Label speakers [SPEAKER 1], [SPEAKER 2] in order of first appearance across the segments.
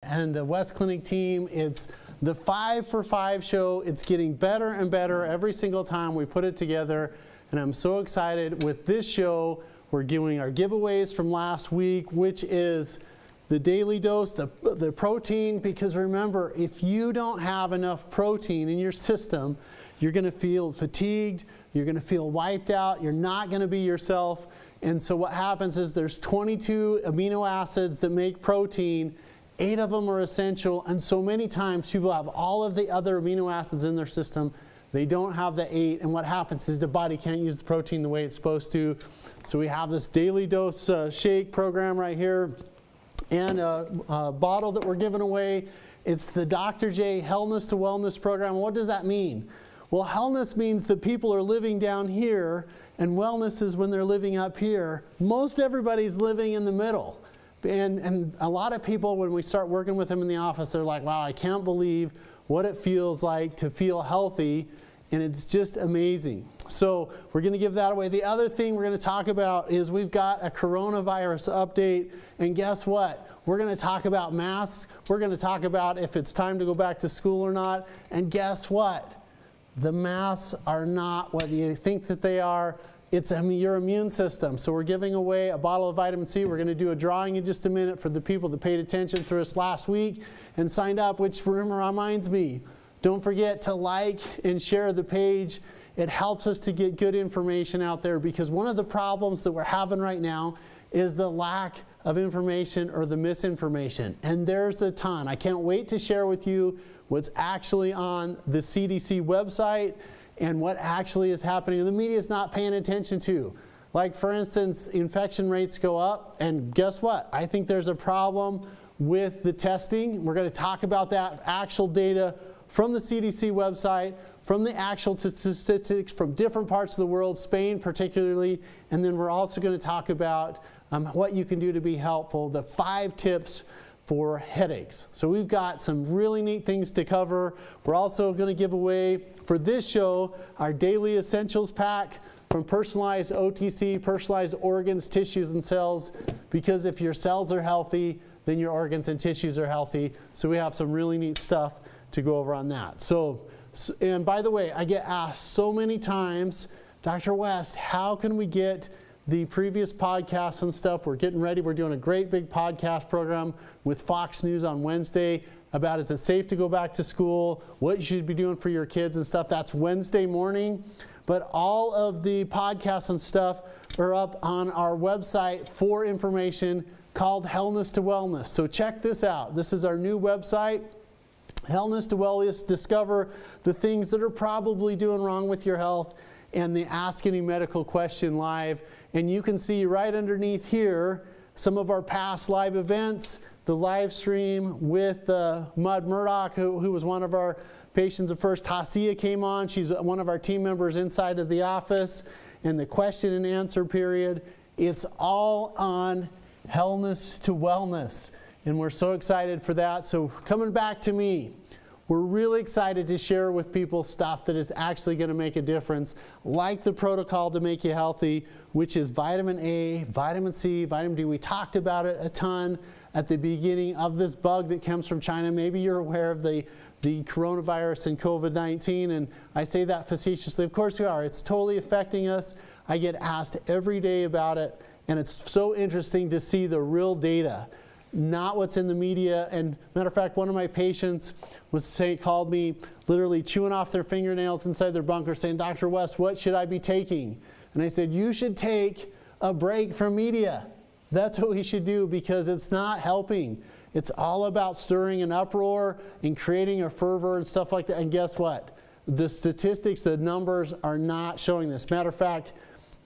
[SPEAKER 1] and the West Clinic team. It's the 5 for 5 show. It's getting better and better every single time we put it together, and I'm so excited with this show. We're doing our giveaways from last week, which is the daily dose, the protein, because remember, if you don't have enough protein in your system, you're going to feel fatigued, you're going to feel wiped out, you're not going to be yourself. And so what happens is there's 22 amino acids that make protein. 8 of them are essential, and so many times people have all of the other amino acids in their system. They don't have the 8, and what happens is the body can't use the protein the way it's supposed to. So we have this daily dose shake program right here, and a bottle that we're giving away. It's the Dr. J Hellness to Wellness program. What does that mean? Well, Hellness means that people are living down here, and wellness is when they're living up here. Most everybody's living in the middle. And a lot of people, when we start working with them in the office, they're like, wow, I can't believe what it feels like to feel healthy, and it's just amazing. So we're going to give that away. The other thing we're going to talk about is we've got a coronavirus update, and guess what? We're going to talk about masks. We're going to talk about if it's time to go back to school or not, and guess what? The masks are not what you think that they are. It's your immune system. So we're giving away a bottle of vitamin C. We're going to do a drawing in just a minute for the people that paid attention to us last week and signed up, which reminds me, don't forget to like and share the page. It helps us to get good information out there, because one of the problems that we're having right now is the lack of information or the misinformation. And there's a ton. I can't wait to share with you what's actually on the CDC website and what actually is happening and the media is not paying attention to. Like, for instance, infection rates go up, and guess what? I think there's a problem with the testing. We're going to talk about that actual data from the CDC website, from the actual statistics from different parts of the world, Spain particularly, and then we're also going to talk about what you can do to be helpful, the 5 tips for headaches. So we've got some really neat things to cover. We're also going to give away, for this show, our Daily Essentials Pack from Personalized OTC, personalized organs, tissues, and cells, because if your cells are healthy, then your organs and tissues are healthy. So we have some really neat stuff to go over on that. So, and by the way, I get asked so many times, Dr. West, how can we get the previous podcasts and stuff? We're getting ready. We're doing a great big podcast program with Fox News on Wednesday about, is it safe to go back to school, what you should be doing for your kids and stuff. That's Wednesday morning. But all of the podcasts and stuff are up on our website for information called Hellness to Wellness. So check this out. This is our new website, Hellness to Wellness. Discover the things that are probably doing wrong with your health and the Ask Any Medical Question live. And you can see right underneath here some of our past live events, the live stream with Mud Murdoch, who was one of our patients at first. Tasia came on. She's one of our team members inside of the office. And the question and answer period, it's all on Hellness to Wellness. And we're so excited for that. So coming back to me, we're really excited to share with people stuff that is actually going to make a difference, like the protocol to make you healthy, which is vitamin A, vitamin C, vitamin D. We talked about it a ton at the beginning of this bug that comes from China. Maybe you're aware of the coronavirus and COVID-19, and I say that facetiously. Of course we are. It's totally affecting us. I get asked every day about it, and it's so interesting to see the real data, not what's in the media. And matter of fact, one of my patients called me literally chewing off their fingernails inside their bunker saying, Dr. West, what should I be taking? And I said, you should take a break from media. That's what we should do, because it's not helping. It's all about stirring an uproar and creating a fervor and stuff like that. And guess what? The statistics, the numbers are not showing this. Matter of fact,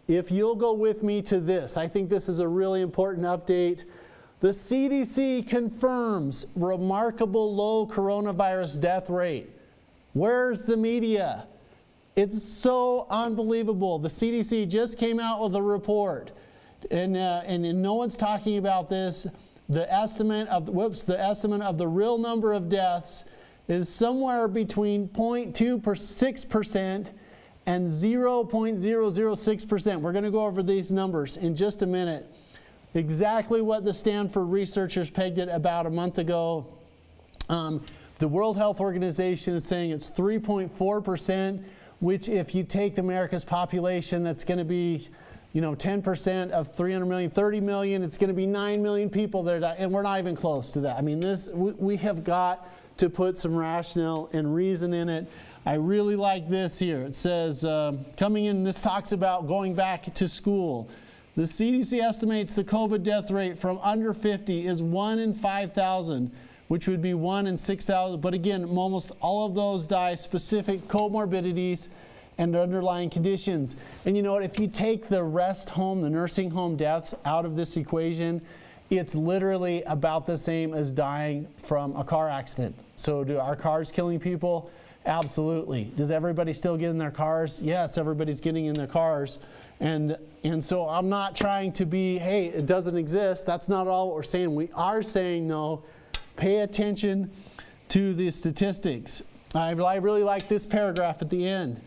[SPEAKER 1] if you'll go with me to this, I think this is a really important update. The CDC confirms remarkable low coronavirus death rate. Where's the media? It's so unbelievable. The CDC just came out with a report, and no one's talking about this. The estimate of the real number of deaths is somewhere between 0.26% and 0.006%. We're going to go over these numbers in just a minute. Exactly what the Stanford researchers pegged it about a month ago. The World Health Organization is saying it's 3.4%, which if you take America's population, that's going to be 10% of 300 million, 30 million, it's going to be 9 million people there, and we're not even close to that. I mean, we have got to put some rationale and reason in it. I really like this here. It says, coming in, this talks about going back to school. The CDC estimates the COVID death rate from under 50 is 1 in 5,000, which would be 1 in 6,000. But again, almost all of those die specific comorbidities and underlying conditions. And you know what, if you take the rest home, the nursing home deaths out of this equation, it's literally about the same as dying from a car accident. So do our cars killing people? Absolutely. Does everybody still get in their cars? Yes, everybody's getting in their cars. And so I'm not trying to be, hey, it doesn't exist. That's not all what we're saying. We are saying, no, pay attention to the statistics. I really like this paragraph at the end.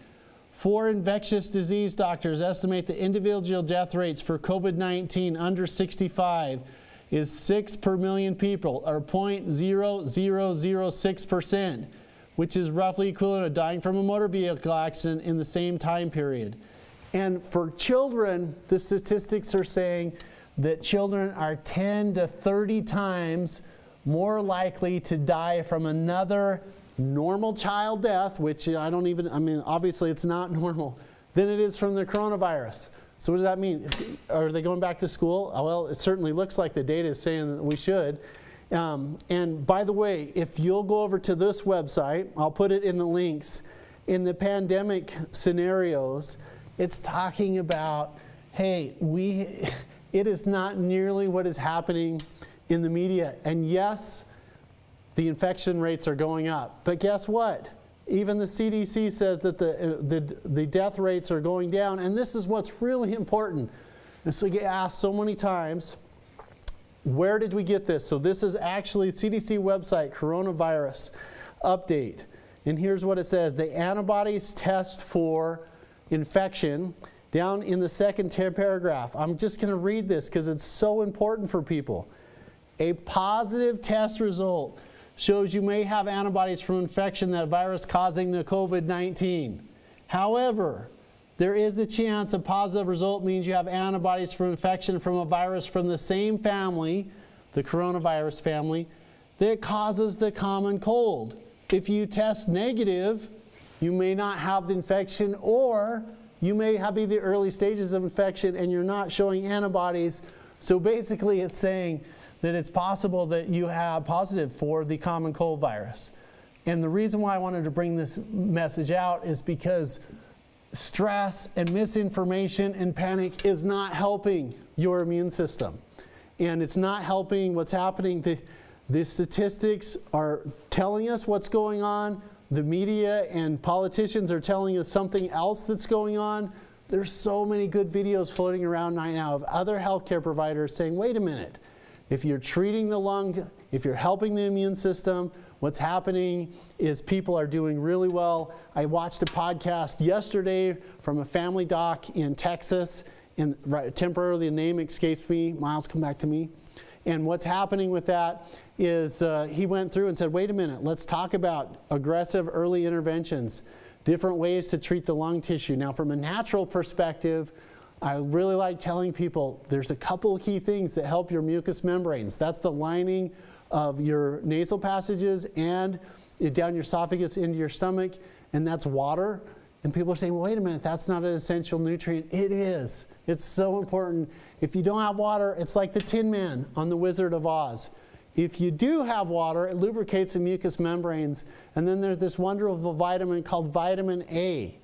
[SPEAKER 1] 4 infectious disease doctors estimate the individual death rates for COVID-19 under 65 is 6 per million people, or 0.0006%, which is roughly equivalent to dying from a motor vehicle accident in the same time period. And for children, the statistics are saying that children are 10 to 30 times more likely to die from another normal child death, which obviously it's not normal, than it is from the coronavirus. So what does that mean? Are they going back to school? Well, it certainly looks like the data is saying that we should. And by the way, if you'll go over to this website, I'll put it in the links, in the pandemic scenarios, it's talking about, hey, it is not nearly what is happening in the media. And yes, the infection rates are going up. But guess what? Even the CDC says that the death rates are going down. And this is what's really important. And so you get asked so many times, where did we get this? So this is actually CDC website, coronavirus update. And here's what it says. The antibodies test for infection down in the second paragraph. I'm just going to read this because it's so important for people. A positive test result shows you may have antibodies from infection that virus causing the COVID-19. However, there is a chance a positive result means you have antibodies from infection from a virus from the same family, the coronavirus family, that causes the common cold. If you test negative, you may not have the infection, or you may have the early stages of infection and you're not showing antibodies. So basically it's saying that it's possible that you have positive for the common cold virus. And the reason why I wanted to bring this message out is because stress and misinformation and panic is not helping your immune system. And it's not helping what's happening. The statistics are telling us what's going on. The media and politicians are telling us something else that's going on. There's so many good videos floating around right now of other healthcare providers saying, wait a minute, if you're treating the lung, if you're helping the immune system, what's happening is people are doing really well. I watched a podcast yesterday from a family doc in Texas, and temporarily the name escapes me. Miles, come back to me. And what's happening with that is he went through and said, wait a minute, let's talk about aggressive early interventions, different ways to treat the lung tissue. Now, from a natural perspective, I really like telling people there's a couple of key things that help your mucous membranes. That's the lining of your nasal passages and down your esophagus into your stomach, and that's water. And people are saying, well, wait a minute, that's not an essential nutrient. It is. It's so important. If you don't have water, it's like the Tin Man on The Wizard of Oz. If you do have water, it lubricates the mucous membranes. And then there's this wonderful vitamin called vitamin A.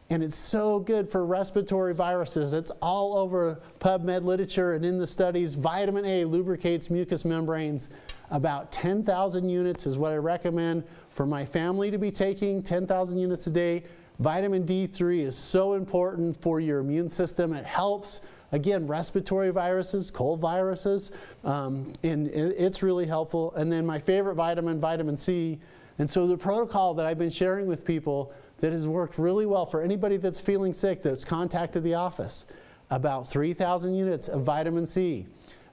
[SPEAKER 1] And it's so good for respiratory viruses. It's all over PubMed literature and in the studies. Vitamin A lubricates mucous membranes. About 10,000 units is what I recommend for my family to be taking, 10,000 units a day. Vitamin D3 is so important for your immune system. It helps, again, respiratory viruses, cold viruses, and it's really helpful. And then my favorite vitamin, vitamin C. And so the protocol that I've been sharing with people that has worked really well for anybody that's feeling sick that's contacted the office, about 3,000 units of vitamin C,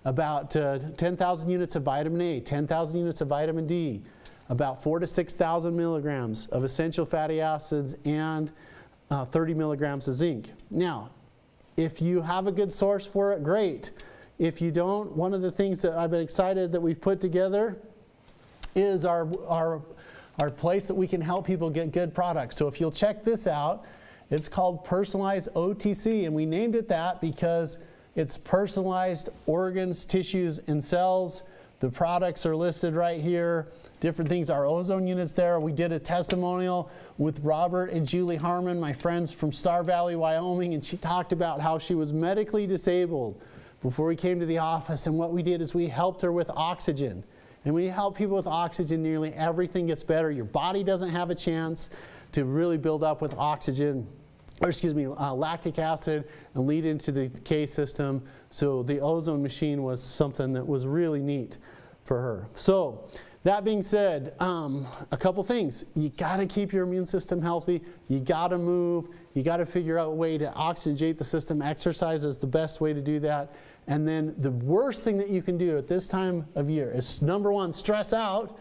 [SPEAKER 1] about 10,000 units of vitamin A, 10,000 units of vitamin D, about 4,000 to 6,000 milligrams of essential fatty acids and 30 milligrams of zinc. Now, if you have a good source for it, great. If you don't, one of the things that I've been excited that we've put together is our place that we can help people get good products. So if you'll check this out, it's called Personalized OTC, and we named it that because it's personalized organs, tissues, and cells. The products are listed right here. Different things, our ozone units there. We did a testimonial with Robert and Julie Harmon, my friends from Star Valley, Wyoming, and she talked about how she was medically disabled before we came to the office, and what we did is we helped her with oxygen. And when you help people with oxygen, nearly everything gets better. Your body doesn't have a chance to really build up with oxygen, or lactic acid, and lead into the K system. So the ozone machine was something that was really neat for her. So that being said, a couple things. You gotta keep your immune system healthy. You gotta move. You gotta figure out a way to oxygenate the system. Exercise is the best way to do that. And then the worst thing that you can do at this time of year is, number one, stress out,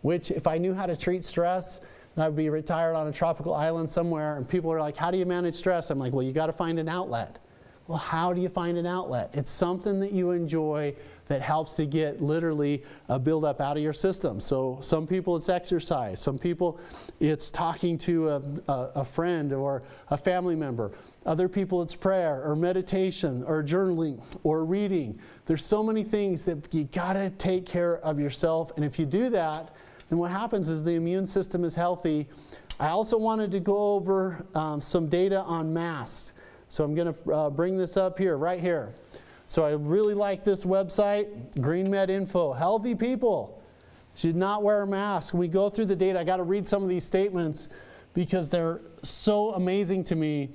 [SPEAKER 1] which if I knew how to treat stress, I'd be retired on a tropical island somewhere, and people are like, how do you manage stress? I'm like, well, you got to find an outlet. Well, how do you find an outlet? It's something that you enjoy that helps to get literally a buildup out of your system. So some people it's exercise. Some people it's talking to a friend or a family member. Other people it's prayer or meditation or journaling or reading. There's so many things that you got to take care of yourself. And if you do that, then what happens is the immune system is healthy. I also wanted to go over some data on masks. So I'm going to bring this up here, right here. So I really like this website, Green Med Info. Healthy people should not wear a mask. We go through the data. I got to read some of these statements because they're so amazing to me.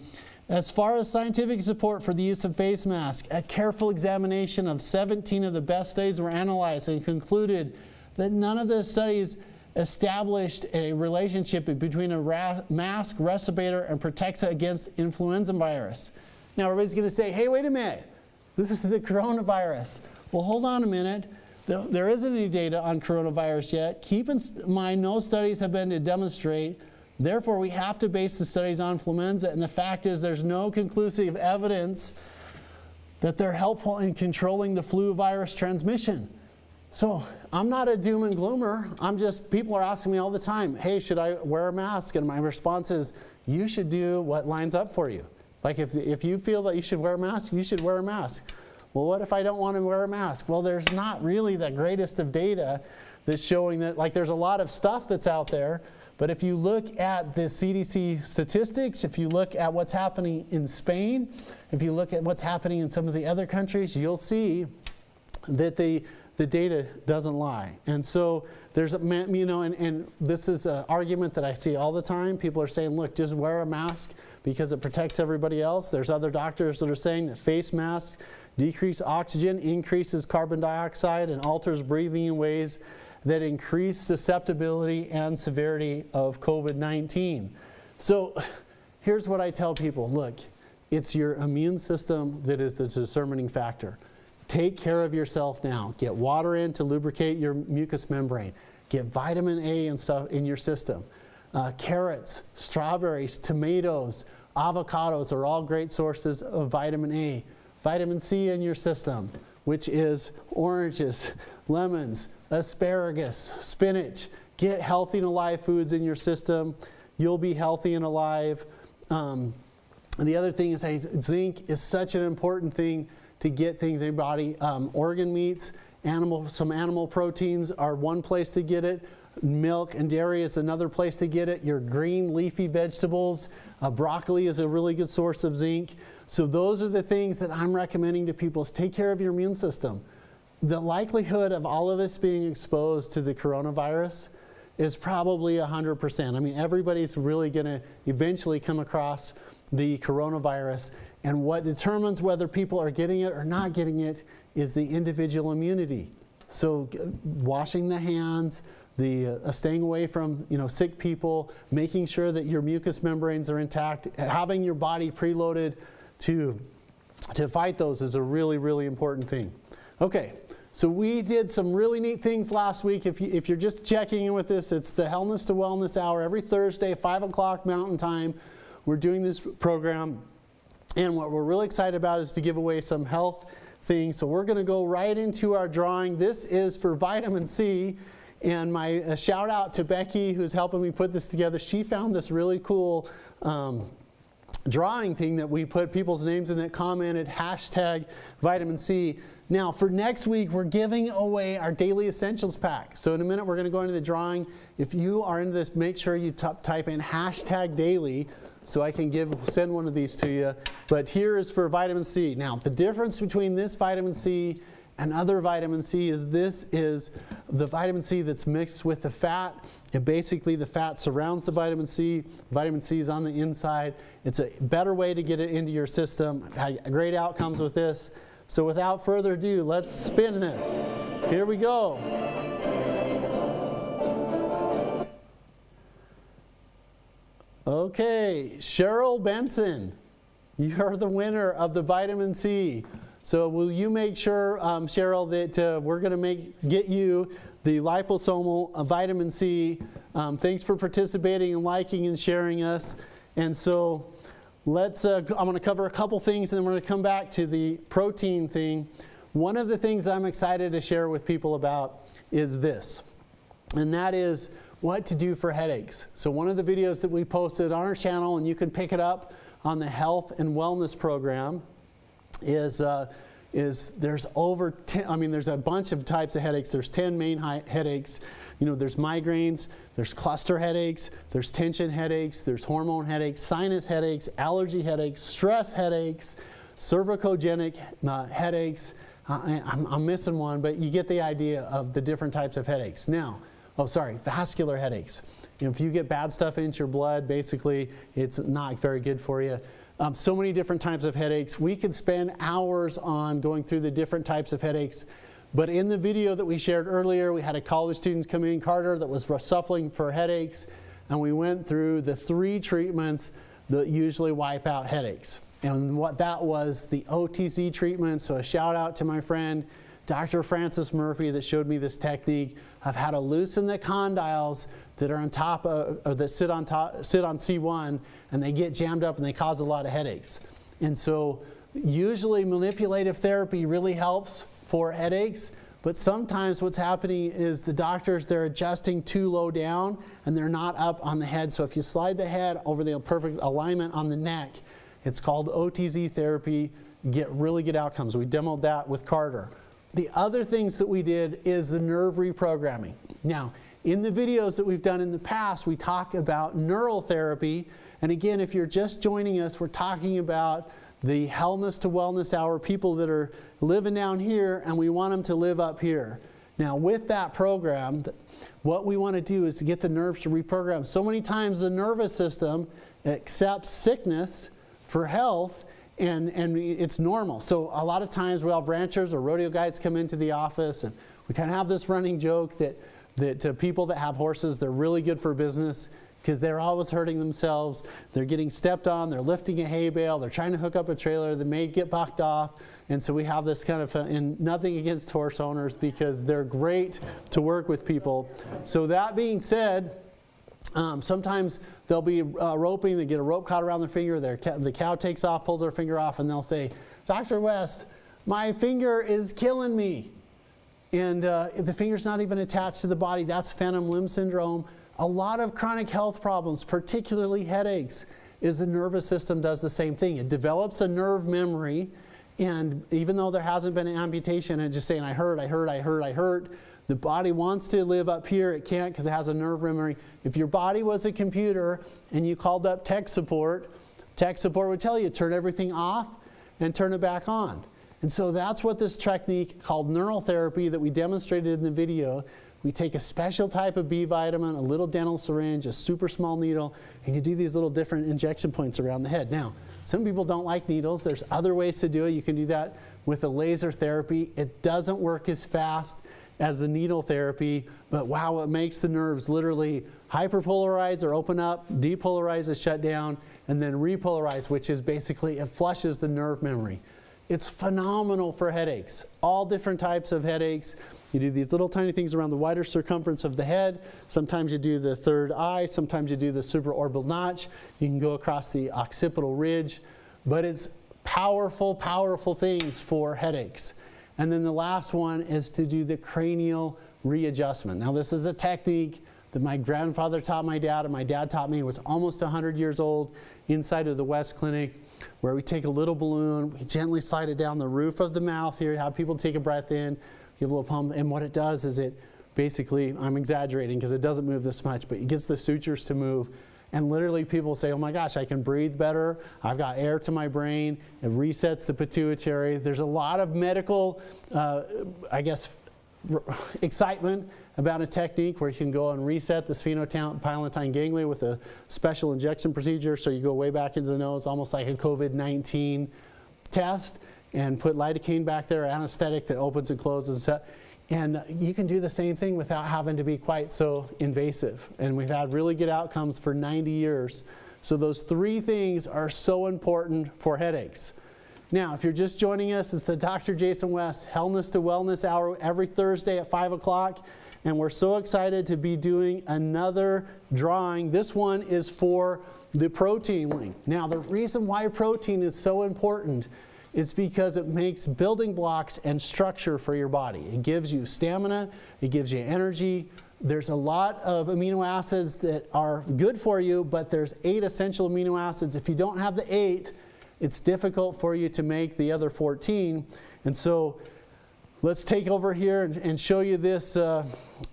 [SPEAKER 1] As far as scientific support for the use of face masks, a careful examination of 17 of the best studies were analyzed and concluded that none of the studies established a relationship between a mask respirator and protects against influenza virus. Now everybody's going to say, hey, wait a minute. This is the coronavirus. Well, hold on a minute. There isn't any data on coronavirus yet. Keep in mind, no studies have been to demonstrate. Therefore, we have to base the studies on influenza. And the fact is there's no conclusive evidence that they're helpful in controlling the flu virus transmission. So I'm not a doom and gloomer. People are asking me all the time, hey, should I wear a mask? And my response is, you should do what lines up for you. Like if you feel that you should wear a mask, you should wear a mask. Well, what if I don't want to wear a mask? Well, there's not really the greatest of data that's showing that, like there's a lot of stuff that's out there, but if you look at the CDC statistics, if you look at what's happening in Spain, if you look at what's happening in some of the other countries, you'll see that the data doesn't lie. And so there's, and this is an argument that I see all the time. People are saying, look, just wear a mask because it protects everybody else. There's other doctors that are saying that face masks decrease oxygen, increases carbon dioxide, and alters breathing in ways that increase susceptibility and severity of COVID-19. So here's what I tell people. Look, it's your immune system that is the determining factor. Take care of yourself now. Get water in to lubricate your mucous membrane. Get vitamin A and stuff in your system. Carrots, strawberries, tomatoes, avocados are all great sources of vitamin A. Vitamin C in your system, which is oranges, lemons, asparagus, spinach. Get healthy and alive foods in your system. You'll be healthy and alive. The other thing is, zinc is such an important thing to get things in your body. Organ meats, some animal proteins are one place to get it. Milk and dairy is another place to get it. Your green leafy vegetables, broccoli is a really good source of zinc. So those are the things that I'm recommending to people, is take care of your immune system. The likelihood of all of us being exposed to the coronavirus is probably 100%. I mean, everybody's really going to eventually come across the coronavirus. And what determines whether people are getting it or not getting it is the individual immunity. So washing the hands, staying away from sick people, making sure that your mucous membranes are intact, having your body preloaded to fight those is a really, really important thing. Okay, So we did some really neat things last week. If you're just checking in with this, it's the Hellness to Wellness Hour every Thursday, 5 o'clock Mountain Time. We're doing this program. And what we're really excited about is to give away some health things. So we're going to go right into our drawing. This is for vitamin C. And my shout out to Becky, who's helping me put this together. She found this really cool drawing thing that we put people's names in that commented, hashtag vitamin C. Now for next week, we're giving away our Daily Essentials Pack. So in a minute, we're going to go into the drawing. If you are into this, make sure you type in hashtag daily so I can send one of these to you. But here is for vitamin C. Now the difference between this vitamin C and other vitamin C is this is the vitamin C that's mixed with the fat. And basically the fat surrounds the vitamin C. Vitamin C is on the inside. It's a better way to get it into your system. I've had great outcomes with this. So without further ado, let's spin this. Here we go. Okay, Cheryl Benson, you're the winner of the vitamin C. So will you make sure, Cheryl, that we're going to get you the liposomal vitamin C. Thanks for participating and liking and sharing us. And so let's, I'm going to cover a couple things and then we're going to come back to the protein thing. One of the things I'm excited to share with people about is this, and that is what to do for headaches. So one of the videos that we posted on our channel, and you can pick it up on the Health and Wellness program, is there's over 10, there's a bunch of types of headaches. There's 10 main headaches. There's migraines, there's cluster headaches, there's tension headaches, there's hormone headaches, sinus headaches, allergy headaches, stress headaches, cervicogenic headaches. I'm missing one, but you get the idea of the different types of headaches. Now, vascular headaches. If you get bad stuff into your blood, basically, it's not very good for you. So many different types of headaches. We could spend hours on going through the different types of headaches. But in the video that we shared earlier, we had a college student come in, Carter, that was suffering for headaches. And we went through the 3 treatments that usually wipe out headaches. And what that was, the OTC treatment. So a shout out to my friend, Dr. Francis Murphy, that showed me this technique of how to loosen the condyles that are on top of, or that sit on C1, and they get jammed up and they cause a lot of headaches. And so usually manipulative therapy really helps for headaches, but sometimes what's happening is the doctors, they're adjusting too low down and they're not up on the head. So if you slide the head over the perfect alignment on the neck, it's called OTZ therapy, get really good outcomes. We demoed that with Carter. The other things that we did is the nerve reprogramming. Now, in the videos that we've done in the past, we talk about neural therapy. And again, if you're just joining us, we're talking about the Hellness to Wellness Hour, people that are living down here and we want them to live up here. Now, with that program, what we want to do is to get the nerves to reprogram. So many times the nervous system accepts sickness for health, and it's normal. So a lot of times we'll have ranchers or rodeo guides come into the office, and we kind of have this running joke that to people that have horses, they're really good for business because they're always hurting themselves. They're getting stepped on, they're lifting a hay bale, they're trying to hook up a trailer, they may get bucked off. And so we have this kind of, and nothing against horse owners because they're great to work with people. So that being said, sometimes they'll be roping, they get a rope caught around their finger, the cow takes off, pulls their finger off, and they'll say, Dr. West, my finger is killing me. And if the finger's not even attached to the body, that's phantom limb syndrome. A lot of chronic health problems, particularly headaches, is the nervous system does the same thing. It develops a nerve memory, and even though there hasn't been an amputation and just saying, I hurt, the body wants to live up here, it can't because it has a nerve memory. If your body was a computer and you called up tech support would tell you, turn everything off and turn it back on. And so that's what this technique called neural therapy that we demonstrated in the video. We take a special type of B vitamin, a little dental syringe, a super small needle, and you do these little different injection points around the head. Now, some people don't like needles. There's other ways to do it. You can do that with a laser therapy. It doesn't work as fast as the needle therapy, but wow, it makes the nerves literally hyperpolarize or open up, depolarize or shut down, and then repolarize, which is basically, it flushes the nerve memory. It's phenomenal for headaches, all different types of headaches. You do these little tiny things around the wider circumference of the head. Sometimes you do the third eye. Sometimes you do the supraorbital notch. You can go across the occipital ridge. But it's powerful, powerful things for headaches. And then the last one is to do the cranial readjustment. Now this is a technique that my grandfather taught my dad and my dad taught me. It was almost 100 years old inside of the West Clinic, where we take a little balloon, we gently slide it down the roof of the mouth here, have people take a breath in, give a little pump, and what it does is it basically, I'm exaggerating because it doesn't move this much, but it gets the sutures to move. And literally people say, oh my gosh, I can breathe better, I've got air to my brain, it resets the pituitary. There's a lot of medical, excitement about a technique where you can go and reset the sphenopalatine ganglia with a special injection procedure. So you go way back into the nose, almost like a COVID-19 test, and put lidocaine back there, anesthetic that opens and closes. And you can do the same thing without having to be quite so invasive. And we've had really good outcomes for 90 years. So those three things are so important for headaches. Now, if you're just joining us, it's the Dr. Jason West Hellness to Wellness Hour every Thursday at 5 o'clock. And we're so excited to be doing another drawing. This one is for the protein link. Now, the reason why protein is so important is because it makes building blocks and structure for your body. It gives you stamina, it gives you energy. There's a lot of amino acids that are good for you, but there's 8 essential amino acids. If you don't have the 8, it's difficult for you to make the other 14. And so let's take over here and show you this,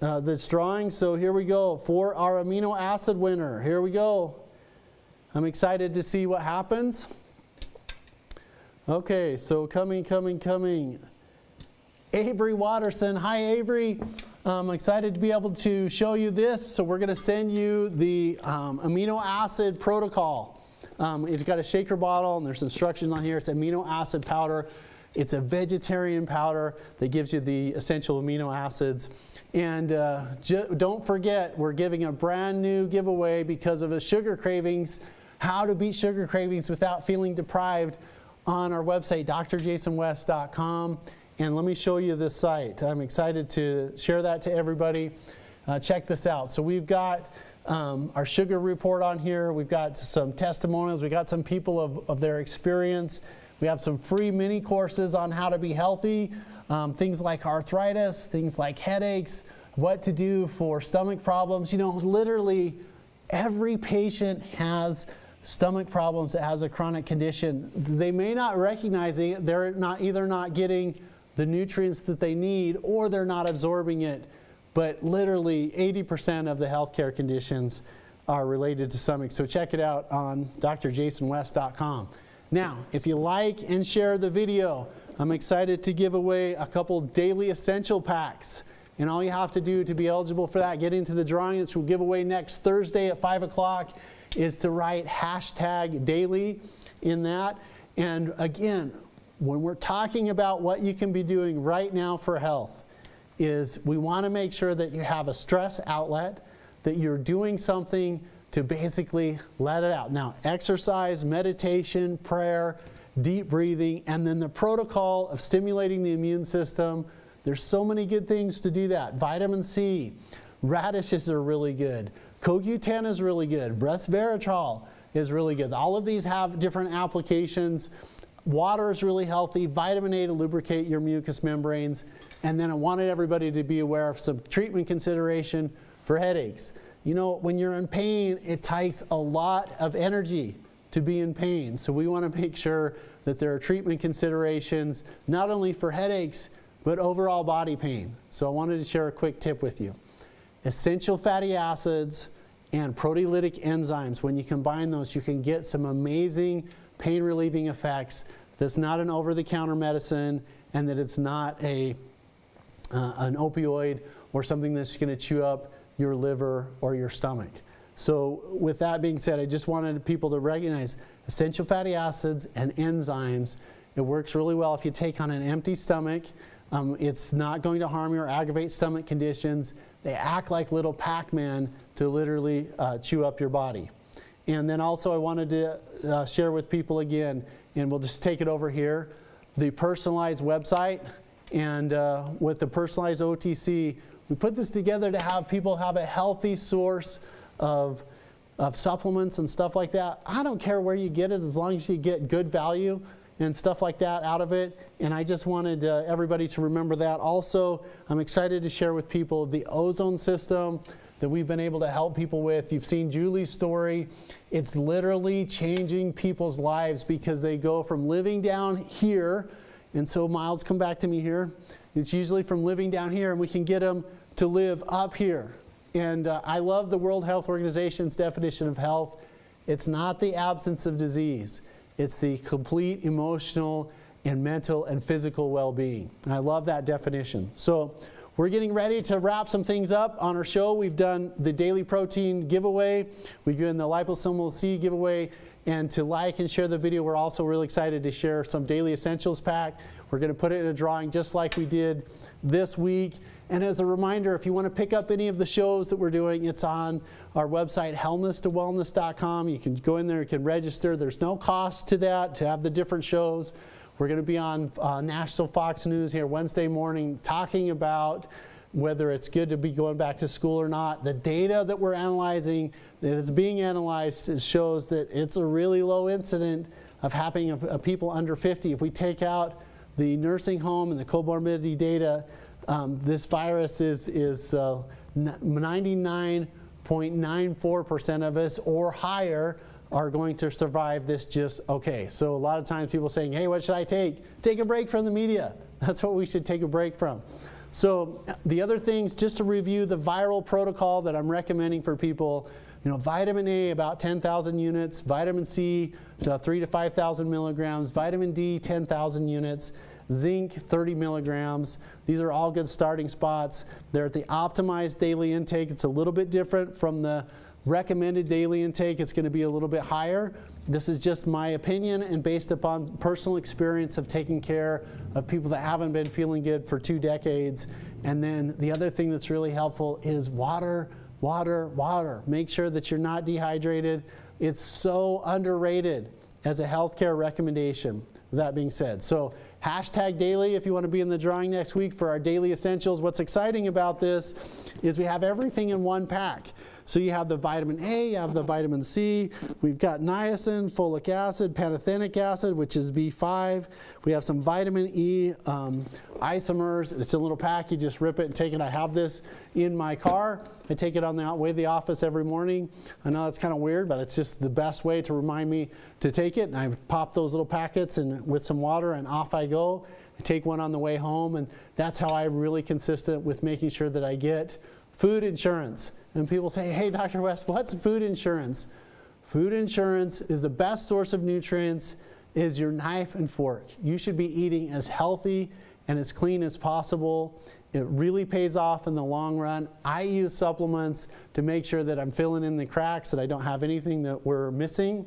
[SPEAKER 1] this drawing. So here we go for our amino acid winner. Here we go. I'm excited to see what happens. Okay, so coming. Avery Watterson. Hi, Avery. I'm excited to be able to show you this. So we're going to send you the amino acid protocol. It's got a shaker bottle, and there's instructions on here. It's amino acid powder. It's a vegetarian powder that gives you the essential amino acids. And don't forget, we're giving a brand new giveaway because of the sugar cravings, how to beat sugar cravings without feeling deprived, on our website, drjasonwest.com. And let me show you this site. I'm excited to share that to everybody. Check this out. So we've got our sugar report on here. We've got some testimonials. We've got some people of their experience. We have some free mini courses on how to be healthy, things like arthritis, things like headaches, what to do for stomach problems. You know, literally every patient has stomach problems that has a chronic condition. They may not recognize it. They're either not getting the nutrients that they need or they're not absorbing it. But literally 80% of the healthcare conditions are related to stomach. So check it out on drjasonwest.com. Now, if you like and share the video, I'm excited to give away a couple daily essential packs. And all you have to do to be eligible for that, get into the drawing, which we'll give away next Thursday at 5 o'clock, is to write #daily in that. And again, when we're talking about what you can be doing right now for health, is we want to make sure that you have a stress outlet, that you're doing something to basically let it out. Now, exercise, meditation, prayer, deep breathing, and then the protocol of stimulating the immune system. There's so many good things to do that. Vitamin C, radishes are really good. CoQ10 is really good. Resveratrol is really good. All of these have different applications. Water is really healthy. Vitamin A to lubricate your mucous membranes. And then I wanted everybody to be aware of some treatment consideration for headaches. You know, when you're in pain, it takes a lot of energy to be in pain. So we want to make sure that there are treatment considerations, not only for headaches, but overall body pain. So I wanted to share a quick tip with you. Essential fatty acids and proteolytic enzymes, when you combine those, you can get some amazing pain relieving effects. That's not an over-the-counter medicine, and that it's not an opioid or something that's going to chew up your liver or your stomach. So with that being said, I just wanted people to recognize essential fatty acids and enzymes. It works really well if you take on an empty stomach. It's not going to harm you or aggravate stomach conditions. They act like little Pac-Man to literally chew up your body. And then also I wanted to share with people again, and we'll just take it over here, the personalized website, and with the personalized OTC, we put this together to have people have a healthy source of supplements and stuff like that. I don't care where you get it as long as you get good value and stuff like that out of it. And I just wanted everybody to remember that. Also, I'm excited to share with people the ozone system that we've been able to help people with. You've seen Julie's story. It's literally changing people's lives because they go from living down here, and so miles come back to me here. It's usually from living down here, and we can get them to live up here. And I love the World Health Organization's definition of health. It's not the absence of disease. It's the complete emotional and mental and physical well-being. And I love that definition. So we're getting ready to wrap some things up on our show. We've done the daily protein giveaway. We've done the liposomal C giveaway. And to like and share the video, we're also really excited to share some daily essentials pack. We're going to put it in a drawing just like we did this week. And as a reminder, if you want to pick up any of the shows that we're doing, it's on our website, hellness2wellness.com. You can go in there, you can register. There's no cost to that to have the different shows. We're going to be on National Fox News here Wednesday morning talking about whether it's good to be going back to school or not. The data that we're analyzing, that is being analyzed, shows that it's a really low incident of happening of people under 50. If we take out the nursing home and the comorbidity data, this virus is 99.94% of us or higher are going to survive this just okay. So a lot of times people saying, hey, what should I take? Take a break from the media. That's what we should take a break from. So the other things, just to review the viral protocol that I'm recommending for people, vitamin A, about 10,000 units, vitamin C, 3,000 to 5,000 milligrams, vitamin D, 10,000 units, zinc, 30 milligrams. These are all good starting spots. They're at the optimized daily intake. It's a little bit different from the recommended daily intake. It's going to be a little bit higher. This is just my opinion and based upon personal experience of taking care of people that haven't been feeling good for 2 decades. And then the other thing that's really helpful is water, water, water. Make sure that you're not dehydrated. It's so underrated as a healthcare recommendation. That being said, so #daily if you want to be in the drawing next week for our daily essentials. What's exciting about this is we have everything in one pack. So you have the vitamin A, you have the vitamin C, we've got niacin, folic acid, pantothenic acid, which is B5. We have some vitamin E isomers. It's a little pack, you just rip it and take it. I have this in my car. I take it on the way to the office every morning. I know that's kind of weird, but it's just the best way to remind me to take it. And I pop those little packets and with some water and off I go. I take one on the way home, and that's how I'm really consistent with making sure that I get food insurance. And people say, hey, Dr. West, what's food insurance? Food insurance is the best source of nutrients, is your knife and fork. You should be eating as healthy and as clean as possible. It really pays off in the long run. I use supplements to make sure that I'm filling in the cracks, that I don't have anything that we're missing.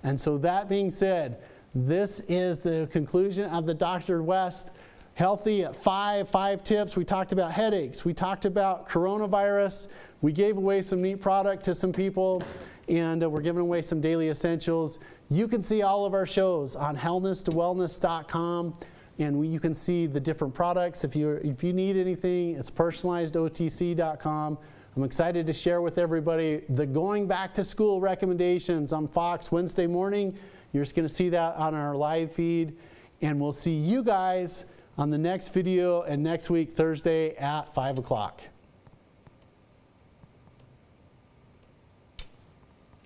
[SPEAKER 1] And so that being said, this is the conclusion of the Dr. West Healthy at 5 tips. We talked about headaches. We talked about coronavirus. We gave away some neat product to some people, and we're giving away some daily essentials. You can see all of our shows on hellness2wellness.com, and you can see the different products. If you need anything, it's personalizedotc.com. I'm excited to share with everybody the going back to school recommendations on Fox Wednesday morning. You're just going to see that on our live feed, and we'll see you guys on the next video and next week, Thursday at 5 o'clock.